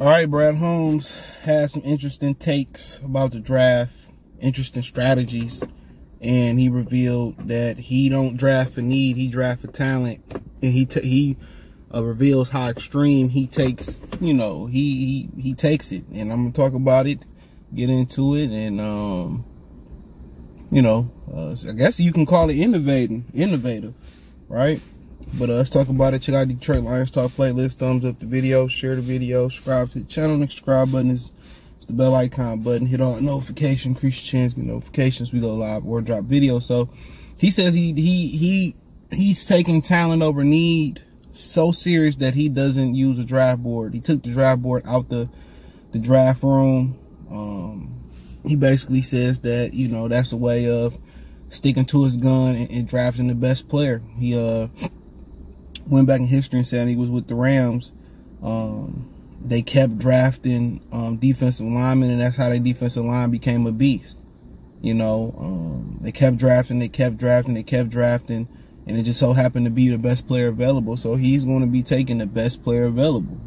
All right, Brad Holmes had some interesting takes about the draft, interesting strategies, and he revealed that he don't draft for need, he draft for talent, and he reveals how extreme he takes, he takes it, and I'm gonna talk about it, get into it, and I guess you can call it innovative, right? But let's talk about it. Check out the Detroit Lions Talk playlist. Thumbs up the video, share the video, subscribe to the channel. The subscribe button is the bell icon button. Hit all notifications, increase your chance to get notifications. We go live or drop videos. So he says he's taking talent over need so serious that he doesn't use a draft board. He took the draft board out the draft room. He basically says that that's a way of sticking to his gun and drafting the best player. He went back in history and said he was with the Rams. They kept drafting defensive linemen, and that's how their defensive line became a beast. They kept drafting, and it just so happened to be the best player available. So he's going to be taking the best player available.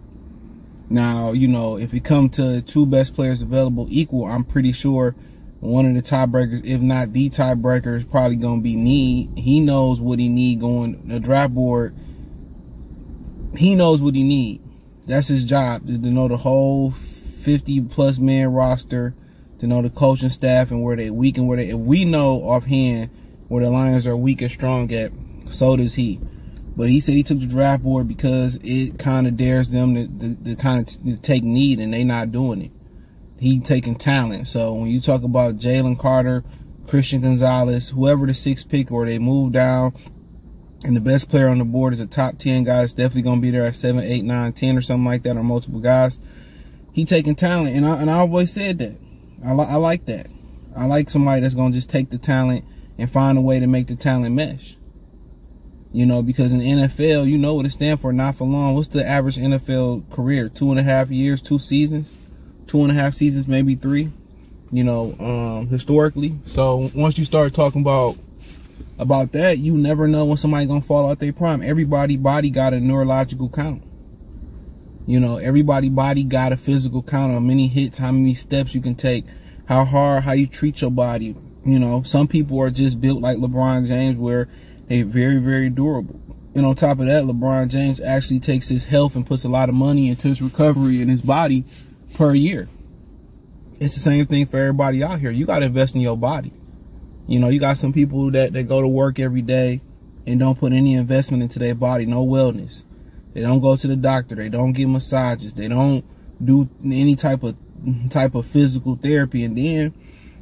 Now, if it come to two best players available equal, I'm pretty sure one of the tiebreakers, if not the tiebreaker, is probably going to be need. He knows what he need going the draft board. He knows what he need. That's his job, is to know the whole 50+ man roster, to know the coaching staff and where they weak and where they. If we know offhand where the Lions are weak and strong at, so does he. But he said he took the draft board because it kind of dares them to kind of take need, and they not doing it. He taking talent. So when you talk about Jalen Carter, Christian Gonzalez, whoever the 6th pick, or they move down, and the best player on the board is a top 10 guy that's definitely going to be there at 7, 8, 9, 10 or something like that, or multiple guys. He taking talent, and I've always said that. I like that. I like somebody that's going to just take the talent and find a way to make the talent mesh. Because in the NFL, you know what it stands for, not for long. What's the average NFL career? 2.5 years, 2 seasons, 2.5 seasons, maybe 3, historically. So once you start talking about that, you never know when somebody gonna fall out their prime. Everybody body got a neurological count. Everybody body got a physical count on many hits, how many steps you can take, how hard, how you treat your body. Some people are just built like LeBron James, where they're very, very durable. And on top of that, LeBron James actually takes his health and puts a lot of money into his recovery in his body per year. It's the same thing for everybody out here. You got to invest in your body. You got some people that go to work every day and don't put any investment into their body, no wellness. They don't go to the doctor. They don't get massages. They don't do any type of physical therapy. And then,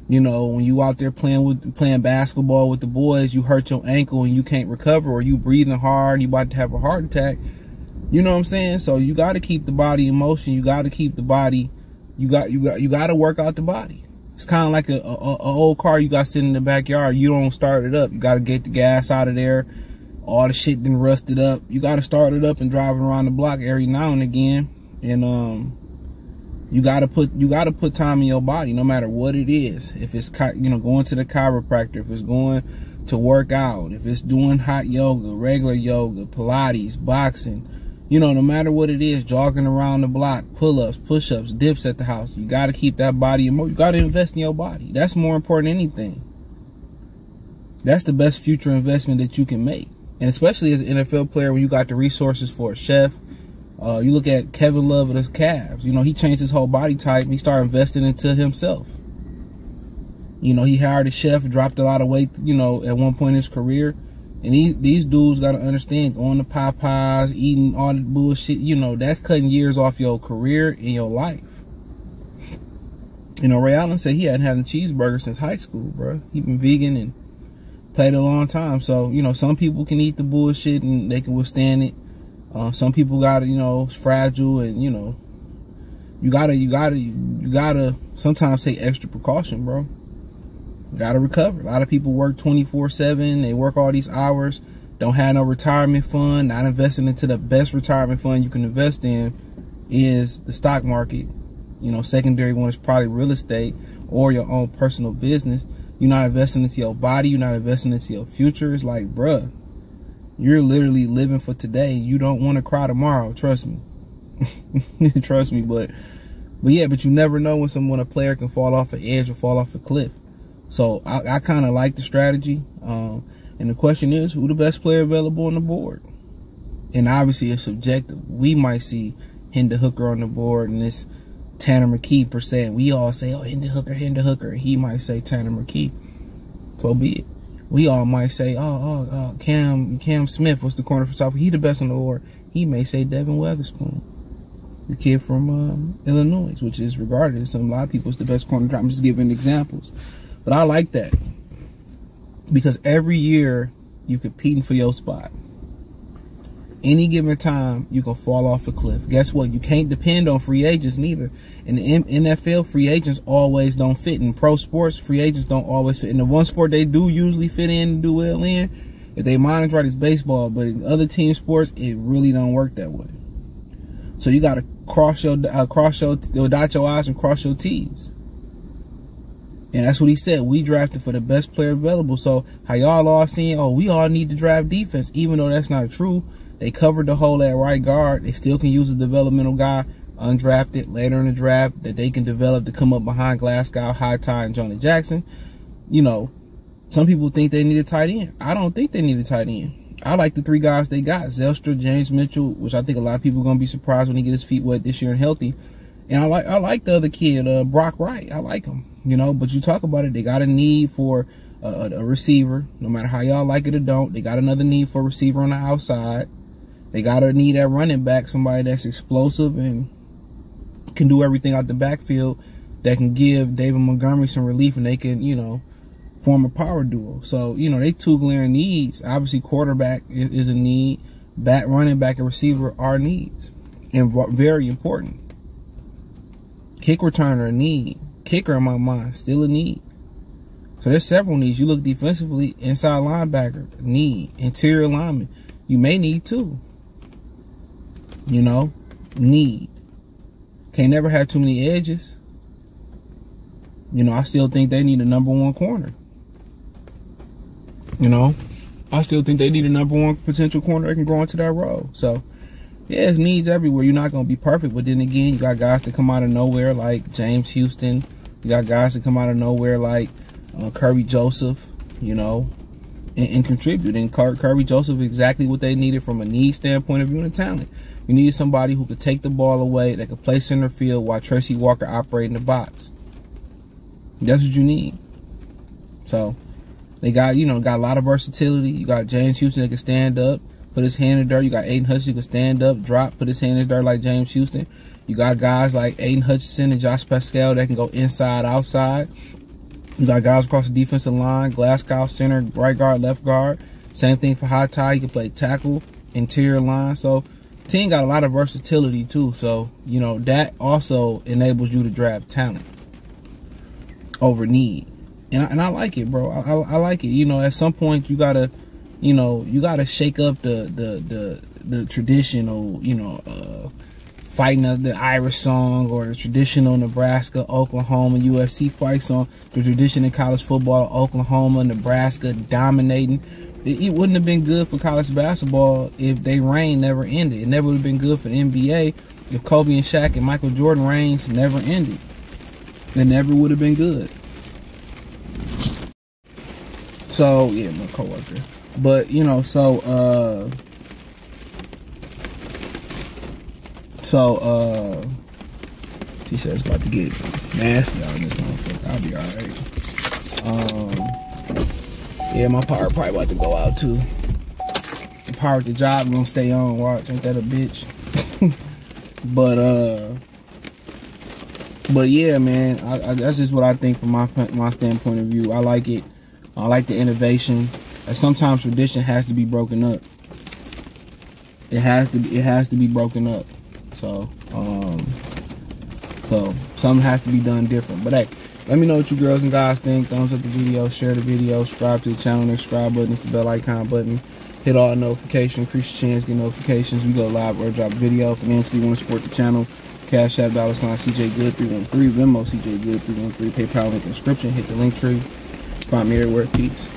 when you out there playing basketball with the boys, you hurt your ankle and you can't recover, or you breathing hard, you about to have a heart attack. You know what I'm saying? So you got to keep the body in motion. You got to keep the body. You got to work out the body. It's kind of like a old car you got sitting in the backyard. You don't start it up. You got to get the gas out of there. All the shit then rusted up. You got to start it up and drive it around the block every now and again. And you got to put time in your body, no matter what it is. If it's going to the chiropractor, if it's going to work out, if it's doing hot yoga, regular yoga, Pilates, boxing. No matter what it is, jogging around the block, pull-ups, push-ups, dips at the house. You got to keep that body in motion. You got to invest in your body. That's more important than anything. That's the best future investment that you can make. And especially as an NFL player, when you got the resources for a chef. You look at Kevin Love of the Cavs. He changed his whole body type. And he started investing into himself. He hired a chef, dropped a lot of weight, at one point in his career. And these dudes got to understand, going to Popeyes, eating all the bullshit, that's cutting years off your career and your life. Ray Allen said he hadn't had a cheeseburger since high school, bro. He been vegan and played a long time. So, some people can eat the bullshit and they can withstand it. Some people got to, it's fragile, and, you gotta sometimes take extra precaution, bro. Gotta recover. A lot of people work 24/7. They work all these hours, don't have no retirement fund, not investing into the best retirement fund you can invest in is the stock market. Secondary one is probably real estate or your own personal business. You're not investing into your body. You're not investing into your future. It's like, bruh, you're literally living for today. You don't want to cry tomorrow. Trust me. Trust me, but yeah, but you never know when a player can fall off an edge or fall off a cliff. So I kind of like the strategy. And the question is, who the best player available on the board? And obviously it's subjective. We might see Hendon Hooker on the board, and it's Tanner McKee per se. And we all say, oh, Hendon Hooker. He might say Tanner McKee. So be it. We all might say, Cam Smith was the corner for South. He the best on the board. He may say Devin Weatherspoon, the kid from Illinois, which is regarded as a lot of people as the best corner. I'm just giving examples. But I like that because every year you competing for your spot. Any given time, you can fall off a cliff. Guess what? You can't depend on free agents neither. In the NFL, free agents always don't fit. In pro sports, free agents don't always fit. In the one sport they do usually fit in and do well in, if they manage right, it's baseball. But in other team sports, it really don't work that way. So you got to dot your I's and cross your T's. And that's what he said. We drafted for the best player available. So how y'all all saying, oh, we all need to draft defense, even though that's not true. They covered the hole at right guard. They still can use a developmental guy, undrafted, later in the draft, that they can develop to come up behind Glasgow, Hightower, and Johnny Jackson. You know, some people think they need a tight end. I don't think they need a tight end. I like the three guys they got. Zelstra, James Mitchell, which I think a lot of people are going to be surprised when he get his feet wet this year and healthy. And I like the other kid, Brock Wright. I like him, you know. But you talk about it, they got a need for a receiver. No matter how y'all like it or don't, they got another need for a receiver on the outside. They got to need that running back, somebody that's explosive and can do everything out the backfield, that can give David Montgomery some relief, and they can, you know, form a power duo. So, you know, they two glaring needs. Obviously, quarterback is a need. Running back and receiver are needs, and very important. Kick returner, a need. Kicker, in my mind, still a need. So there's several needs. You look defensively, inside linebacker, need. Interior lineman, you may need two. You know, need. Can't never have too many edges. You know, I still think they need a #1 corner. You know, I still think they need a #1 potential corner that can grow into that role. So, yeah, there's needs everywhere. You're not going to be perfect, but then again, you got guys that come out of nowhere like James Houston. You got guys that come out of nowhere like Kirby Joseph, you know, and contribute. And Kirby Joseph is exactly what they needed from a need standpoint of view and talent. You needed somebody who could take the ball away, that could play center field while Tracy Walker operated in the box. That's what you need. So they got, you know, got a lot of versatility. You got James Houston that can stand up, put his hand in the dirt. You got Aiden Hutchinson who can stand up, drop, put his hand in the dirt like James Houston. You got guys like Aiden Hutchinson and Josh Pascal that can go inside, outside. You got guys across the defensive line, Glasgow, center, right guard, left guard. Same thing for Hightower. You can play tackle, interior line. So team got a lot of versatility too. So, you know, that also enables you to draft talent over need. And I like it, bro. I like it. You know, at some point you gotta, you know, you gotta shake up the traditional, you know, fighting the Irish song, or the traditional Nebraska, Oklahoma, UFC fight song, the tradition in college football, Oklahoma, Nebraska dominating. It wouldn't have been good for college basketball if their reign never ended. It never would have been good for the NBA if Kobe and Shaq and Michael Jordan reigns never ended. It never would have been good. So, yeah, my coworker. But, you know, she said it's about to get nasty out in this motherfucker. I'll be alright. Yeah, my power probably about to go out too. The power at the job gonna stay on. Watch, ain't that a bitch? But yeah, man, that's just what I think from my standpoint of view. I like it. I like the innovation. And sometimes tradition has to be broken up. It has to be broken up. So something has to be done different. But hey, let me know what you girls and guys think. Thumbs up the video, share the video, subscribe to the channel. Next subscribe button is the bell icon button. Hit all notifications, increase your chance, get notifications. We go live or drop a video. Financially, want to support the channel. Cash App, $ CJ Good 313, Venmo CJ Good 313, PayPal link in the description. Hit the link tree. Find me everywhere. Peace.